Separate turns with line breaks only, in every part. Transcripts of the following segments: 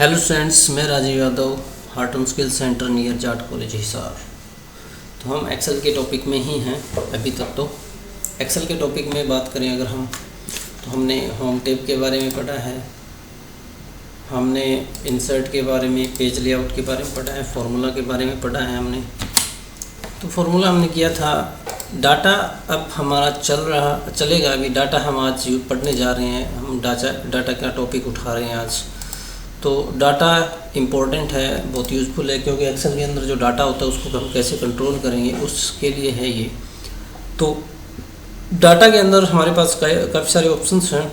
Hello students, मैं Rajiv Yadav, Horton skill centre near Jat college Hisar. तो हम एक्सेल के टॉपिक में ही हैं अभी तक। तो एक्सेल के टॉपिक में बात करें अगर हम, तो हमने होम टैब के बारे में पढ़ा है, हमने इंसर्ट के बारे में, पेज लेआउट के बारे में पढ़ा है, फार्मूला के बारे में पढ़ा है हमने। तो फार्मूला हमने किया था। डाटा अब हमारा चलेगा अभी। डाटा हम आज पढ़ने जा रहे हैं। हम डाटा का टॉपिक उठा रहे हैं आज। तो डाटा इम्पोर्टेंट है, बहुत यूज़फुल है, क्योंकि एक्सेल के अंदर जो डाटा होता है उसको हम कैसे कंट्रोल करेंगे उसके लिए है ये। तो डाटा के अंदर हमारे पास काफ़ी सारे ऑप्शंस हैं,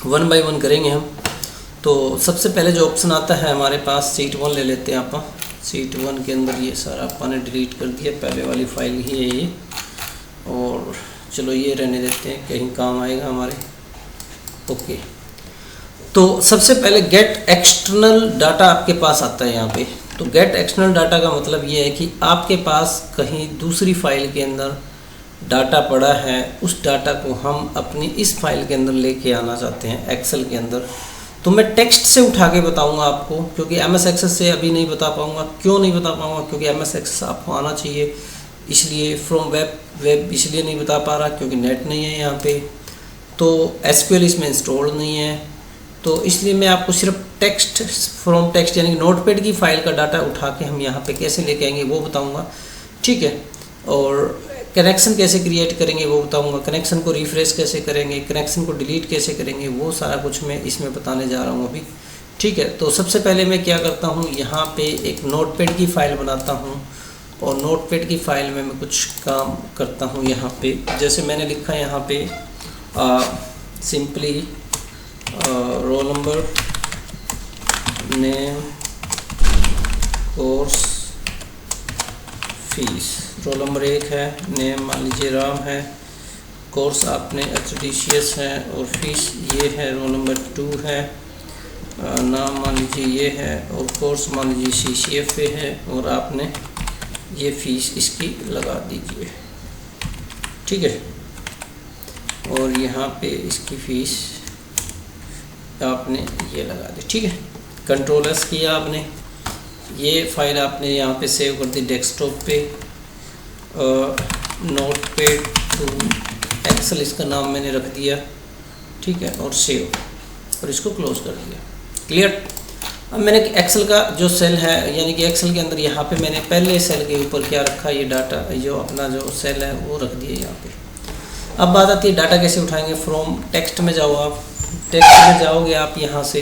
वन बाय वन करेंगे हम। तो सबसे पहले जो ऑप्शन आता है हमारे पास, शीट 1 ले लेते हैं आप। शीट 1 के अंदर ये सारा आपने डिलीट कर दिया, पहले वाली फाइल ही है ये, और चलो ये रहने देते हैं, कहीं काम आएगा हमारे। ओके, तो सबसे पहले गेट एक्सटर्नल डाटा आपके पास आता है यहाँ पे। तो गेट एक्सटर्नल डाटा का मतलब ये है कि आपके पास कहीं दूसरी फाइल के अंदर डाटा पड़ा है, उस डाटा को हम अपनी इस फाइल के अंदर लेके आना चाहते हैं एक्सेल के अंदर। तो मैं टेक्स्ट से उठा के बताऊंगा आपको, क्योंकि एमएस एक्सेस से अभी नहीं बता पाऊंगा। क्यों नहीं बता पाऊंगा? क्योंकि एमएस एक्सेस आपको आना चाहिए, इसलिए फ्रॉम वेब इसलिए नहीं बता पा रहा क्योंकि नेट नहीं है यहाँ पे। तो एसक्यूएल इसमें इंस्टॉल नहीं है, तो इसलिए मैं आपको सिर्फ टेक्स्ट, फ्रॉम टेक्स्ट यानी कि नोटपैड की फाइल का डाटा उठा के हम यहाँ पे कैसे लेके आएंगे वो बताऊँगा, ठीक है। और कनेक्शन कैसे क्रिएट करेंगे वो बताऊंगा, कनेक्शन को रिफ्रेश कैसे करेंगे, कनेक्शन को डिलीट कैसे करेंगे, वो सारा कुछ मैं इसमें बताने जा रहा हूँ अभी, ठीक है। तो सबसे पहले मैं क्या करता हूँ, यहाँ पे एक नोटपैड की फ़ाइल बनाता हूँ, और नोटपैड की फ़ाइल में मैं कुछ काम करता हूँ यहाँ पे। जैसे मैंने लिखा है यहाँ पे simply roll number, name, course, fees. Roll number 1 है, नेम मान लीजिए राम है, कोर्स आपने HDCS है, और फीस ये है, रोल नंबर 2 है, नाम मान लीजिए ये है, और कोर्स मान लीजिए CCFA है, और आपने ये फीस इसकी लगा दीजिए, ठीक है। और यहाँ पे इसकी फ़ीस आपने ये लगा दी, ठीक है। कंट्रोल S किया आपने, ये फाइल आपने यहाँ पे सेव कर दी डेस्कटॉप पे, नोटपैड टू एक्सेल इसका नाम मैंने रख दिया, ठीक है, और सेव, और इसको क्लोज कर दिया। क्लियर। अब मैंने एक्सेल का जो सेल है, यानी कि एक्सेल के अंदर यहाँ पे मैंने पहले सेल के ऊपर क्या रखा, ये डाटा, जो अपना जो सेल है वो रख दिया यहाँ पे। अब बात आती है डाटा कैसे उठाएंगे। फ्रॉम टेक्स्ट में जाओ आप, टेक्स्ट में जाओगे आप यहाँ से,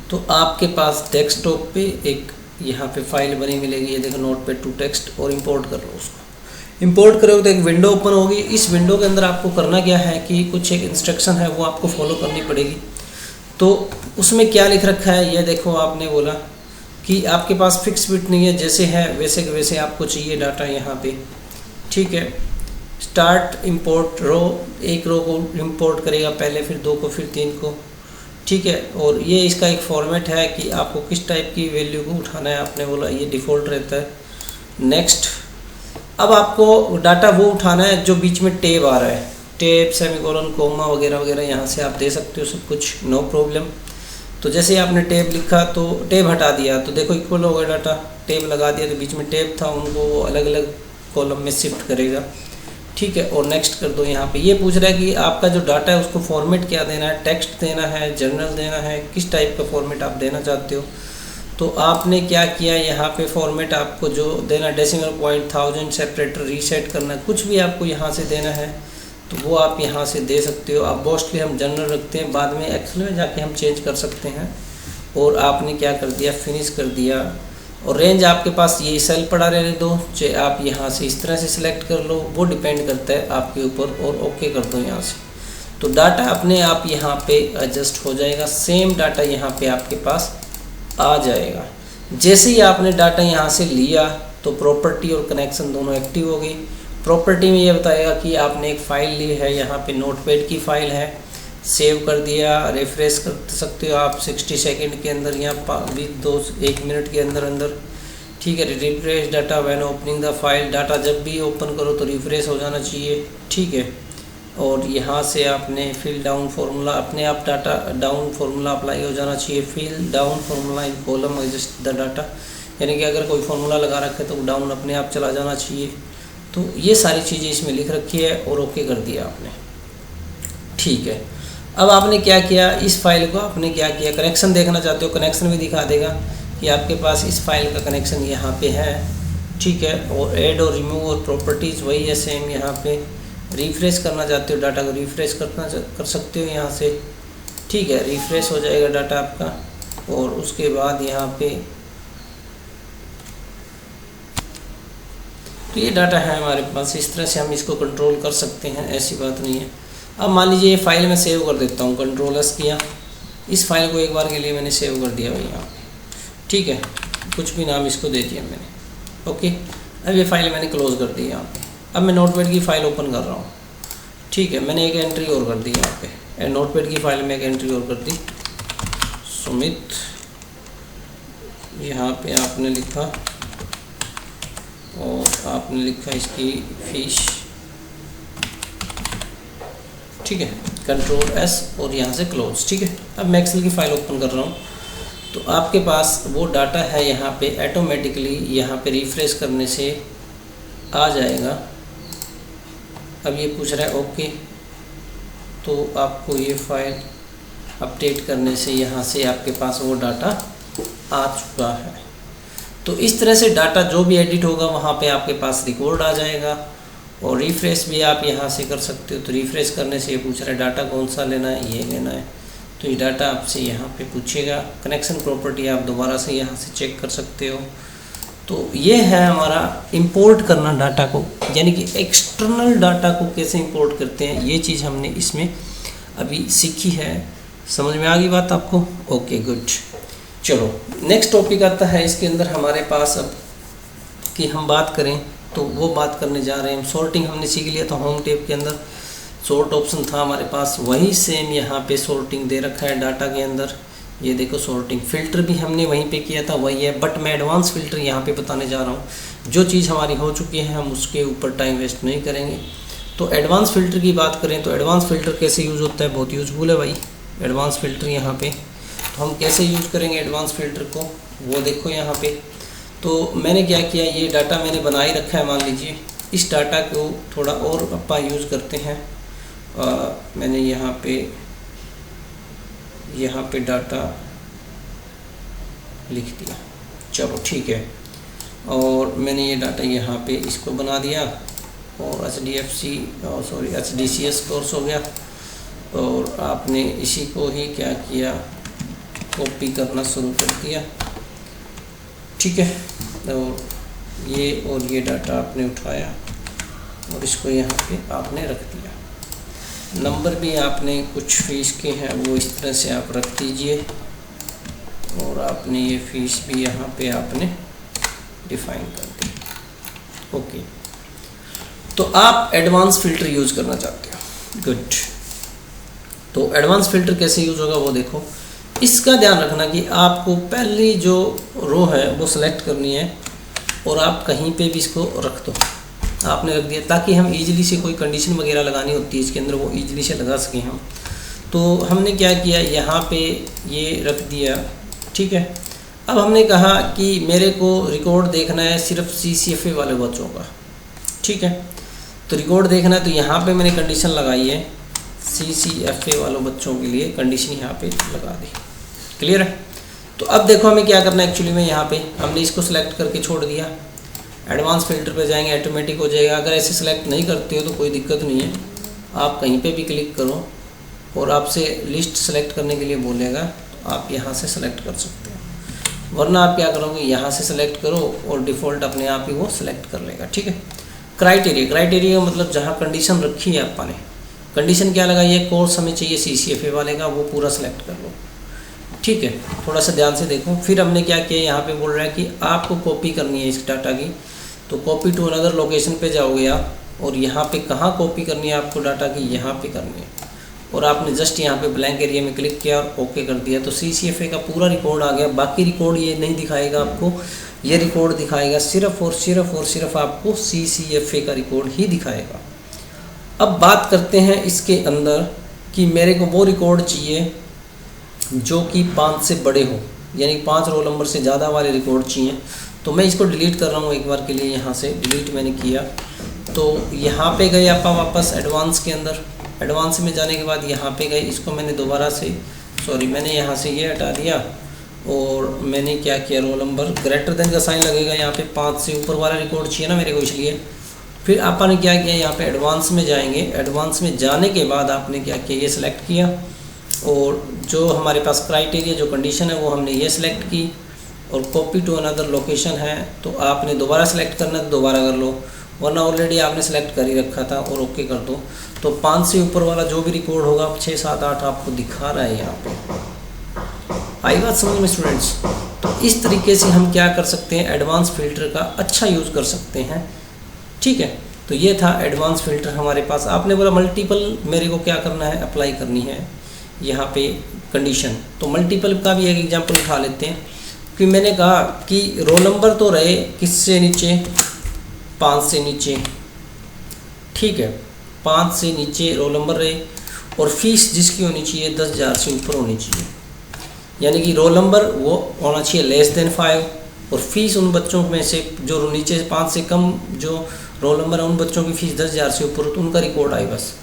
तो आपके पास डेस्कटॉप पे एक यहाँ पे फाइल बनी मिलेगी, ये देखो नोटपैड टू टेक्स्ट, और इंपोर्ट कर लो उसको। इंपोर्ट करोगे तो एक विंडो ओपन होगी। इस विंडो के अंदर आपको करना क्या है कि कुछ एक इंस्ट्रक्शन है वो आपको फॉलो करनी पड़ेगी। तो उसमें क्या लिख रखा है ये देखो, आपने बोला कि आपके पास फिक्स बिट नहीं है, जैसे है वैसे के वैसे आपको चाहिए डाटा यहाँ पे, ठीक है। स्टार्ट इंपोर्ट रो, एक रो को इंपोर्ट करेगा पहले, फिर 2 को, फिर 3 को, ठीक है। और ये इसका एक फॉर्मेट है कि आपको किस टाइप की वैल्यू को उठाना है, आपने बोला ये डिफ़ॉल्ट रहता है। नेक्स्ट। अब आपको डाटा वो उठाना है जो बीच में टैब आ रहा है, टैब, सेमीकोलन, कोमा वगैरह वगैरह, यहाँ से आप दे सकते हो सब कुछ, नो प्रॉब्लम। तो जैसे ही आपने टैब लिखा तो टैब हटा दिया, तो देखो इक्वल हो गया डाटा। टैब लगा दिया तो बीच में टैब था, उनको वो अलग अलग कॉलम में शिफ्ट करेगा, ठीक है। और नेक्स्ट कर दो। यहाँ पे ये पूछ रहा है कि आपका जो डाटा है उसको फॉर्मेट क्या देना है, टेक्स्ट देना है, जर्नल देना है, किस टाइप का फॉर्मेट आप देना चाहते हो। तो आपने क्या किया, यहाँ पे फॉर्मेट आपको जो देना, डेसिमल पॉइंट, 1000, सेपरेटर, रीसेट करना, कुछ भी आपको यहाँ से देना है तो वो आप यहाँ से दे सकते हो। आप मोस्टली हम जनरल रखते हैं, बाद में एक्सेल में जाके हम चेंज कर सकते हैं। और आपने क्या कर दिया, फिनिश कर दिया। और रेंज आपके पास ये सेल पड़ा रहने दो, चाहे आप यहाँ से इस तरह से सिलेक्ट कर लो, वो डिपेंड करता है आपके ऊपर। और ओके कर दो यहाँ से, तो डाटा अपने आप यहाँ पे एडजस्ट हो जाएगा। सेम डाटा यहाँ पे आपके पास आ जाएगा। जैसे ही आपने डाटा यहाँ से लिया तो प्रॉपर्टी और कनेक्शन दोनों एक्टिव हो गई। प्रॉपर्टी में ये बताएगा कि आपने एक फ़ाइल ली है, यहाँ पे नोटपैड की फ़ाइल है, सेव कर दिया, रिफ्रेश कर सकते हो आप 60 सेकंड के अंदर या 1 मिनट के अंदर, ठीक है। Refresh data when opening the file, data जब भी ओपन करो तो रिफ्रेश हो जाना चाहिए, ठीक है। और यहाँ से आपने फिल डाउन फार्मूला, अपने आप डाटा डाउन फार्मूला अप्लाई हो जाना चाहिए। Fill down formula in column adjust the data, यानी कि अगर कोई फार्मूला लगा रखे तो डाउन अपने आप चला जाना चाहिए। तो ये सारी चीज़ें इसमें लिख रखी है और ओके कर दिया आपने, ठीक है। अब आपने क्या किया, इस फाइल को आपने क्या किया, कनेक्शन देखना चाहते हो, कनेक्शन भी दिखा देगा कि आपके पास इस फाइल का कनेक्शन यहाँ पे है, ठीक है। और ऐड और रिमूव और प्रॉपर्टीज़ वही है सेम यहाँ पे। रिफ्रेश करना चाहते हो डाटा को, रिफ्रेश कर सकते हो यहाँ से, ठीक है। रिफ्रेश हो जाएगा डाटा आपका। और उसके बाद यहाँ पे तो ये डाटा है हमारे पास, इस तरह से हम इसको कंट्रोल कर सकते हैं, ऐसी बात नहीं है। अब मान लीजिए ये फाइल मैं सेव कर देता हूँ, कंट्रोल एस किया, इस फाइल को एक बार के लिए मैंने सेव कर दिया भाई यहाँ पे, ठीक है। कुछ भी नाम इसको दे दिया मैंने, ओके। अब ये फाइल मैंने क्लोज कर दी यहाँ पे। अब मैं नोटपैड की फ़ाइल ओपन कर रहा हूँ, ठीक है। मैंने एक एंट्री और कर दी यहाँ पे, नोटपैड की फ़ाइल में एक एंट्री और कर दी, सुमित। यहाँ पे आपने लिखा और आपने लिखा इसकी फीस, ठीक है। कंट्रोल एस और यहाँ से क्लोज, ठीक है। अब मैं एक्सेल की फ़ाइल ओपन कर रहा हूँ, तो आपके पास वो डाटा है यहाँ पे, ऑटोमेटिकली यहाँ पे रिफ्रेश करने से आ जाएगा। अब ये पूछ रहा है ओके, तो आपको ये फाइल अपडेट करने से यहाँ से आपके पास वो डाटा आ चुका है। तो इस तरह से डाटा जो भी एडिट होगा वहाँ पे आपके पास रिकॉर्ड आ जाएगा। और रिफ्रेश भी आप यहाँ से कर सकते हो। तो रिफ्रेश करने से ये पूछ रहा है डाटा कौन सा लेना है, ये लेना है, तो ये डाटा आपसे यहाँ पे पूछेगा। कनेक्शन प्रॉपर्टी आप दोबारा से यहाँ से चेक कर सकते हो। तो ये है हमारा इंपोर्ट करना डाटा को, यानी कि एक्सटर्नल डाटा को कैसे इंपोर्ट करते हैं, ये चीज़ हमने इसमें अभी सीखी है। समझ में आ गई बात आपको? Okay good. चलो नेक्स्ट टॉपिक आता है इसके अंदर हमारे पास अब कि हम बात करें, तो वो बात करने जा रहे हैं हम। सॉर्टिंग हमने सीख लिया था, होम टैब के अंदर सॉर्ट ऑप्शन था हमारे पास, वही सेम यहाँ पे सॉर्टिंग दे रखा है डाटा के अंदर। ये देखो सॉर्टिंग, फ़िल्टर भी हमने वहीं पे किया था, वही है, बट मैं एडवांस फ़िल्टर यहाँ पे बताने जा रहा हूँ। जो चीज़ हमारी हो चुकी है हम उसके ऊपर टाइम वेस्ट नहीं करेंगे। तो एडवांस फ़िल्टर की बात करें तो एडवांस फ़िल्टर कैसे यूज़ होता है, बहुत यूज़फुल है भाई एडवांस फ़िल्टर यहाँ पे। तो हम कैसे यूज़ करेंगे एडवांस फ़िल्टर को, वो देखो यहाँ पे। तो मैंने क्या किया, ये डाटा मैंने बना ही रखा है, मान लीजिए इस डाटा को थोड़ा और अपन यूज़ करते हैं। मैंने यहाँ पे डाटा लिख दिया, चलो ठीक है। और मैंने ये डाटा यहाँ पे इसको बना दिया और HDCS कोर्स हो गया। और आपने इसी को ही क्या किया, कॉपी करना शुरू कर दिया, ठीक है। और ये डाटा आपने उठाया और इसको यहाँ पे आपने रख दिया। नंबर भी आपने कुछ फीस के हैं वो इस तरह से आप रख दीजिए। और आपने ये फीस भी यहाँ पे आपने डिफाइन कर दी, ओके। तो आप एडवांस फ़िल्टर यूज़ करना चाहते हो, गुड। तो एडवांस फ़िल्टर कैसे यूज़ होगा वो देखो। इसका ध्यान रखना कि आपको पहली जो रो है वो सिलेक्ट करनी है और आप कहीं पे भी इसको रख दो, आपने रख दिया, ताकि हम इजीली से कोई कंडीशन वगैरह लगानी होती है इसके अंदर वो इजीली से लगा सकें हम। तो हमने क्या किया, यहाँ पे ये रख दिया, ठीक है। अब हमने कहा कि मेरे को रिकॉर्ड देखना है सिर्फ CCFA वाले बच्चों का, ठीक है। तो रिकॉर्ड देखना है तो यहाँ पे मैंने कंडीशन लगाई है CCFA वालों बच्चों के लिए, कंडीशन यहाँ पे लगा दी, क्लियर है। तो अब देखो हमें क्या करना है, एक्चुअली में यहाँ पे हमने इसको सिलेक्ट करके छोड़ दिया। एडवांस फ़िल्टर पे जाएंगे, ऑटोमेटिक हो जाएगा। अगर ऐसे सिलेक्ट नहीं करते हो तो कोई दिक्कत नहीं है, आप कहीं पे भी क्लिक करो और आपसे लिस्ट सेलेक्ट करने के लिए बोलेगा, तो आप यहाँ से सेलेक्ट कर सकते हो। वरना आप क्या करोगे, यहाँ से सेलेक्ट करो और डिफ़ॉल्ट अपने आप ही वो सेलेक्ट कर लेगा, ठीक है। क्राइटेरिया का मतलब जहाँ कंडीशन रखी है आपने, कंडीशन क्या लगाई है, कोर्स हमें चाहिए CCFA वाले का, वो पूरा सेलेक्ट कर लो, ठीक है। थोड़ा सा ध्यान से देखो। फिर हमने क्या किया, यहाँ पे बोल रहा है कि आपको कॉपी करनी है इस डाटा की, तो कॉपी टू अनदर लोकेशन पे जाओगे आप, और यहाँ पे कहाँ कॉपी करनी है आपको डाटा की, यहाँ पे करनी है। और आपने जस्ट यहाँ पे ब्लैंक एरिया में क्लिक किया और ओके कर दिया, तो CCFA का पूरा रिकॉर्ड आ गया। बाकी रिकॉर्ड ये नहीं दिखाएगा आपको, ये रिकॉर्ड दिखाएगा सिर्फ और सिर्फ आपको CCFA का रिकॉर्ड ही दिखाएगा। अब बात करते हैं इसके अंदर कि मेरे को वो रिकॉर्ड चाहिए जो कि 5 से बड़े हो, यानी 5 रोल नंबर से ज़्यादा वाले रिकॉर्ड चाहिए। तो मैं इसको डिलीट कर रहा हूँ एक बार के लिए। यहाँ से डिलीट मैंने किया, तो यहाँ पे गए आप वापस एडवांस के अंदर। एडवांस में जाने के बाद यहाँ पे गए, इसको मैंने दोबारा से मैंने यहाँ से ये हटा दिया और मैंने क्या किया, रोल नंबर ग्रेटर देन का साइन लगेगा यहाँ पे, 5 से ऊपर वाला रिकॉर्ड चाहिए ना मेरे को, इसलिए फिर आपने क्या किया, यहाँ पे एडवांस में जाएंगे। एडवांस में जाने के बाद आपने क्या किया, ये सिलेक्ट किया और जो हमारे पास क्राइटेरिया जो कंडीशन है वो हमने ये सिलेक्ट की, और कॉपी टू अनदर लोकेशन है तो आपने दोबारा सेलेक्ट करना है तो दोबारा कर लो, वरना ऑलरेडी आपने सेलेक्ट कर ही रखा था और ओके कर दो। तो 5 से ऊपर वाला जो भी रिकॉर्ड होगा 6, 7, 8 आपको दिखा रहा है यहाँ पे। आई बात समझ में स्टूडेंट्स? तो इस तरीके से हम क्या कर सकते हैं, एडवांस फिल्टर का अच्छा यूज़ कर सकते हैं। ठीक है, तो ये था एडवांस फिल्टर हमारे पास। आपने बोला मल्टीपल मेरे को क्या करना है, अप्लाई करनी है यहाँ पे कंडीशन। तो मल्टीपल का भी एक एग्जांपल उठा लेते हैं कि मैंने कहा कि रोल नंबर तो रहे किससे नीचे, 5 से नीचे। ठीक है, 5 से नीचे रोल नंबर रहे और फीस जिसकी होनी चाहिए 10,000 से ऊपर होनी चाहिए, यानी कि रोल नंबर वो होना चाहिए लेस देन 5 और फीस उन बच्चों में से जो नीचे 5 से कम जो रोल नंबर है उन बच्चों की फ़ीस 10,000 से ऊपर तो उनका रिकॉर्ड आए बस।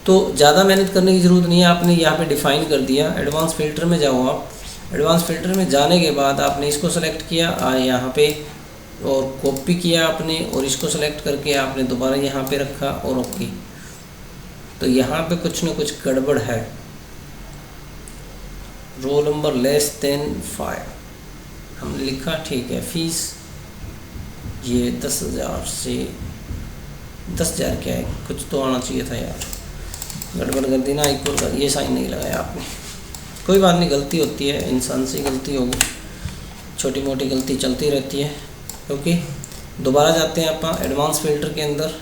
तो ज़्यादा मेहनत करने की ज़रूरत नहीं है, आपने यहाँ पे डिफ़ाइन कर दिया। एडवांस फ़िल्टर में जाओ आप, एडवांस फ़िल्टर में जाने के बाद आपने इसको सेलेक्ट किया यहाँ पे और कॉपी किया आपने, और इसको सेलेक्ट करके आपने दोबारा यहाँ पे रखा और ओके। तो यहाँ पे कुछ न कुछ गड़बड़ है, रोल नंबर लेस देन 5 हमने लिखा, ठीक है। फीस ये 10,000 से 10,000 क्या है, कुछ तो आना चाहिए था यार, गड़बड़ कर दी ना, इक्वल कर, ये साइन नहीं लगाया आपने। कोई बात नहीं, गलती होती है, इंसान से गलती होगी, छोटी मोटी गलती चलती रहती है। ओके, दोबारा जाते हैं आप एडवांस फ़िल्टर के अंदर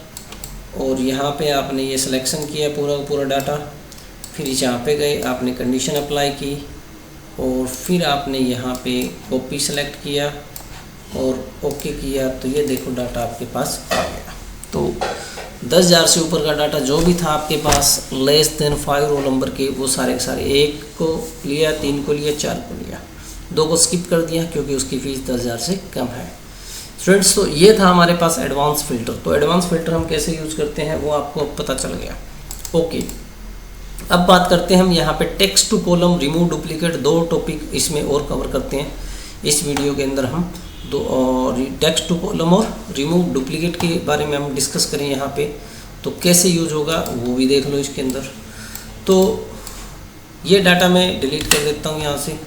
और यहाँ पे आपने ये सिलेक्शन किया पूरा डाटा, फिर यहाँ पे गए आपने कंडीशन अप्लाई की और फिर आपने यहाँ पे कॉपी सेलेक्ट किया और ओके किया। तो ये देखो डाटा आपके पास आ गया। तो 10,000 से ऊपर का डाटा जो भी था आपके पास लेस देन 5 रोल नंबर के, वो सारे के सारे 1 को लिया, 3 को लिया, 4 को लिया, 2 को स्किप कर दिया क्योंकि उसकी फ़ीस 10,000 से कम है। स्टूडेंट्स, तो ये था हमारे पास एडवांस फ़िल्टर। तो एडवांस फ़िल्टर हम कैसे यूज़ करते हैं वो आपको पता चल गया। ओके, अब बात करते हैं हम यहाँ पे text to column, remove duplicate, 2 topic इसमें और कवर करते हैं इस वीडियो के अंदर। हम दो और टेक्स्ट टू कॉलम और रिमूव डुप्लीकेट के बारे में हम डिस्कस करें यहाँ पे, तो कैसे यूज होगा वो भी देख लो इसके अंदर। तो ये डाटा मैं डिलीट कर देता हूँ यहाँ से।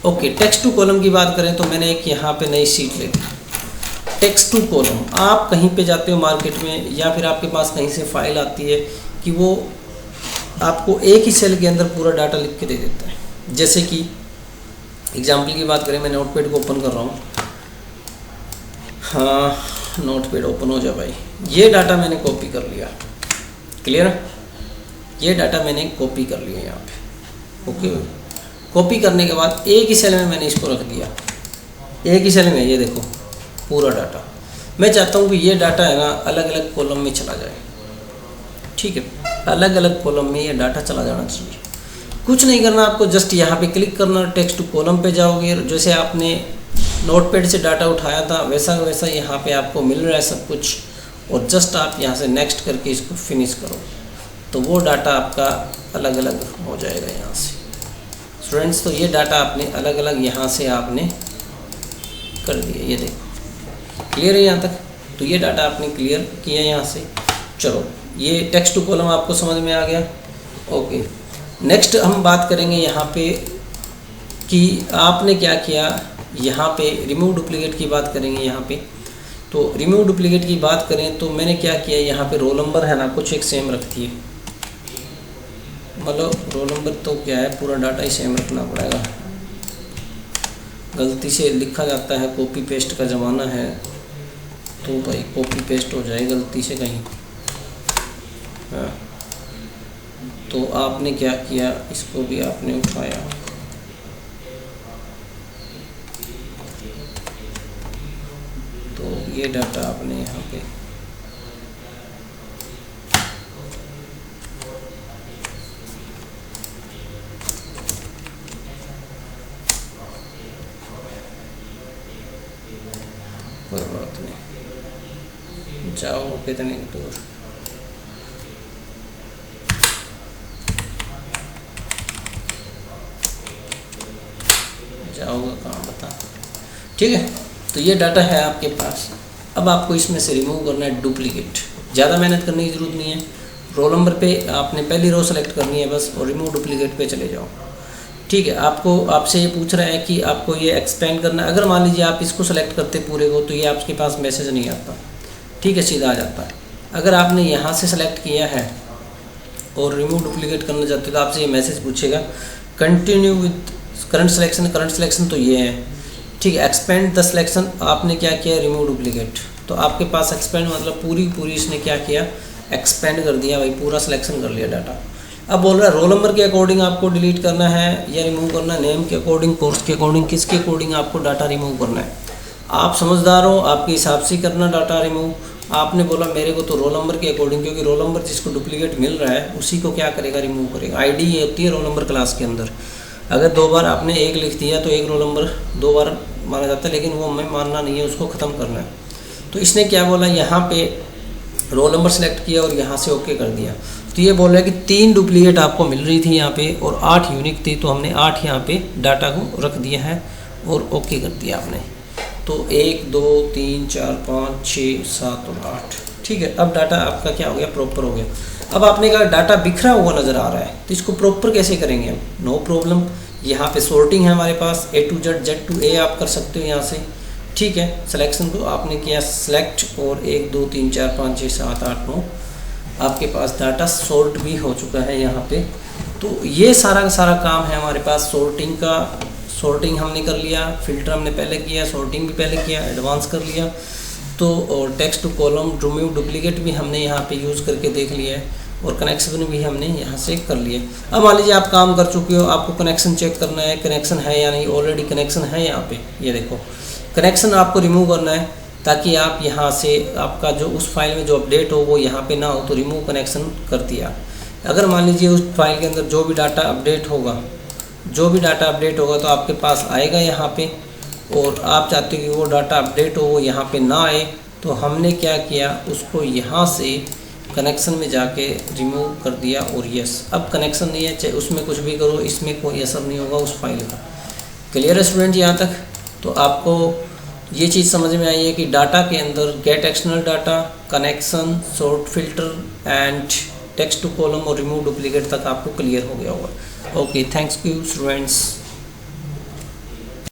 ओके, टेक्स्ट टू कॉलम की बात करें तो मैंने एक यहाँ पे नई शीट ले ली। टेक्स्ट टू कॉलम, आप कहीं पे जाते हो मार्केट में या फिर आपके पास कहीं से फाइल आती है कि वो आपको एक ही सेल के अंदर पूरा डाटा लिख के दे देता है। जैसे कि एग्जाम्पल की बात करें, मैं नोटपैड को ओपन कर रहा हूँ। हाँ, नोटपैड ओपन हो जाए भाई। ये डाटा मैंने कॉपी कर लिया, क्लियर? ये डाटा मैंने कॉपी कर लिया यहाँ पे। ओके, कॉपी करने के बाद एक ही सेल में मैंने इसको रख दिया, एक ही सेल में। ये देखो पूरा डाटा। मैं चाहता हूँ कि ये डाटा है ना अलग अलग कॉलम में चला जाए। ठीक है, अलग अलग कॉलम में ये डाटा चला जाना चाहिए। कुछ नहीं करना आपको, जस्ट यहाँ पे क्लिक करना, टेक्स्ट टू कॉलम पे जाओगे, जैसे आपने नोटपैड से डाटा उठाया था वैसा वैसा यहाँ पे आपको मिल रहा है सब कुछ, और जस्ट आप यहाँ से नेक्स्ट करके इसको फिनिश करो तो वो डाटा आपका अलग अलग हो जाएगा यहाँ से। स्टूडेंट्स, तो ये डाटा आपने अलग अलग यहाँ से आपने कर दिया। ये देखो क्लियर है यहाँ तक? तो ये डाटा आपने क्लियर किया यहाँ से। चलो, ये टेक्स्ट टू कॉलम आपको समझ में आ गया। ओके, नेक्स्ट हम बात करेंगे यहाँ पे कि आपने क्या किया। यहाँ पे रिमूव डुप्लीकेट की बात करेंगे यहाँ पे। तो रिमूव डुप्लीकेट की बात करें तो मैंने क्या किया, यहाँ पे रोल नंबर है ना कुछ एक सेम रखती है, मतलब रोल नंबर तो क्या है, पूरा डाटा ही सेम रखना पड़ेगा। गलती से लिखा जाता है, कॉपी पेस्ट का ज़माना है, तो भाई कॉपी पेस्ट हो जाए गलती से कहीं। हाँ, तो आपने क्या किया, इसको भी आपने उठाया, तो ये डाटा आपने यहाँ पे कोई बात नहीं, जाओ कितने दूर। जाओगे कहाँ बता। ठीक है, तो ये डाटा है आपके पास। अब आपको इसमें से रिमूव करना है डुप्लीकेट। ज़्यादा मेहनत करने की ज़रूरत नहीं है। रोल नंबर पे आपने पहली रो सेलेक्ट करनी है बस, और रिमूव डुप्लीकेट पे चले जाओ। ठीक है, आपसे ये पूछ रहा है कि आपको ये एक्सपेंड करना है। अगर मान लीजिए आप इसको सेलेक्ट करते पूरे को, तो ये आपके पास मैसेज नहीं आता। ठीक है, सीधा आ जाता है। अगर आपने यहाँ से सेलेक्ट किया है और रिमूव डुप्लीकेट करना चाहते हो, तो आपसे ये मैसेज पूछेगा continue with current selection. Current selection तो ये है। ठीक है, एक्सपेंड द सिलेक्शन आपने क्या किया, रिमूव डुप्लीकेट। तो आपके पास एक्सपेंड मतलब पूरी इसने क्या किया, एक्सपेंड कर दिया भाई, पूरा सिलेक्शन कर लिया डाटा। अब बोल रहा है रोल नंबर के अकॉर्डिंग आपको डिलीट करना है या रिमूव करना है, नेम के अकॉर्डिंग, कोर्स के अकॉर्डिंग, किसके अकॉर्डिंग आपको डाटा रिमूव करना है। आप समझदार हो, आपके हिसाब से करना डाटा रिमूव। आपने बोला मेरे को तो रोल नंबर के अकॉर्डिंग, क्योंकि रोल नंबर जिसको डुप्लीकेट मिल रहा है उसी को क्या करेगा, रिमूव करेगा। आईडी ये होती है रोल नंबर क्लास के अंदर। अगर 2 बार आपने 1 लिख दिया तो 1 रोल नंबर 2 बार माना जाता है, लेकिन वो हमें मानना नहीं है, उसको ख़त्म करना है। तो इसने क्या बोला, यहाँ पे रोल नंबर सेलेक्ट किया और यहाँ से ओके कर दिया। तो ये बोल रहा है कि 3 डुप्लीकेट आपको मिल रही थी यहाँ पे और 8 यूनिक थी, तो हमने 8 यहाँ पे डाटा को रख दिया है और ओके कर दिया आपने। तो 1 2 3 4 5 6 7 और 8। ठीक है, अब डाटा आपका क्या हो गया, प्रॉपर हो गया। अब आपने कहा डाटा बिखरा हुआ नज़र आ रहा है, तो इसको प्रॉपर कैसे करेंगे हम। नो प्रॉब्लम, यहाँ पे सॉर्टिंग है हमारे पास, A to Z, Z to A आप कर सकते हो यहाँ से। ठीक है, सिलेक्शन को आपने किया सेलेक्ट और 1 2 3 4 5 6 7 8 9 आपके पास डाटा सॉर्ट भी हो चुका है यहाँ पे। तो ये सारा का सारा काम है हमारे पास सॉर्टिंग का। सॉर्टिंग हमने कर लिया, फिल्टर हमने पहले किया, सॉर्टिंग भी पहले किया, एडवांस कर लिया। तो और text to column, remove duplicate भी हमने यहाँ पे यूज़ करके देख लिया है, और कनेक्शन भी हमने यहाँ से कर लिए। अब मान लीजिए आप काम कर चुके हो, आपको कनेक्शन चेक करना है, कनेक्शन है या नहीं। ऑलरेडी कनेक्शन है यहाँ पे, ये देखो कनेक्शन आपको रिमूव करना है, ताकि आप यहाँ से आपका जो उस फाइल में जो अपडेट हो वो यहाँ पे ना हो। तो रिमूव कनेक्शन कर दिया। अगर मान लीजिए उस फाइल के अंदर जो भी डाटा अपडेट होगा तो आपके पास आएगा यहाँ पे, और आप चाहते हो कि वो डाटा अपडेट हो वो यहाँ पे ना आए, तो हमने क्या किया, उसको यहाँ से कनेक्शन में जाके रिमूव कर दिया। और यस, अब कनेक्शन नहीं है, चाहे उसमें कुछ भी करो, इसमें कोई असर नहीं होगा उस फाइल का। क्लियर है स्टूडेंट यहाँ तक। तो आपको ये चीज़ समझ में आई है कि डाटा के अंदर get external data, connection, sort, filter and text to column और रिमूव डुप्लीकेट तक आपको क्लियर हो गया होगा। Okay, thanks you students.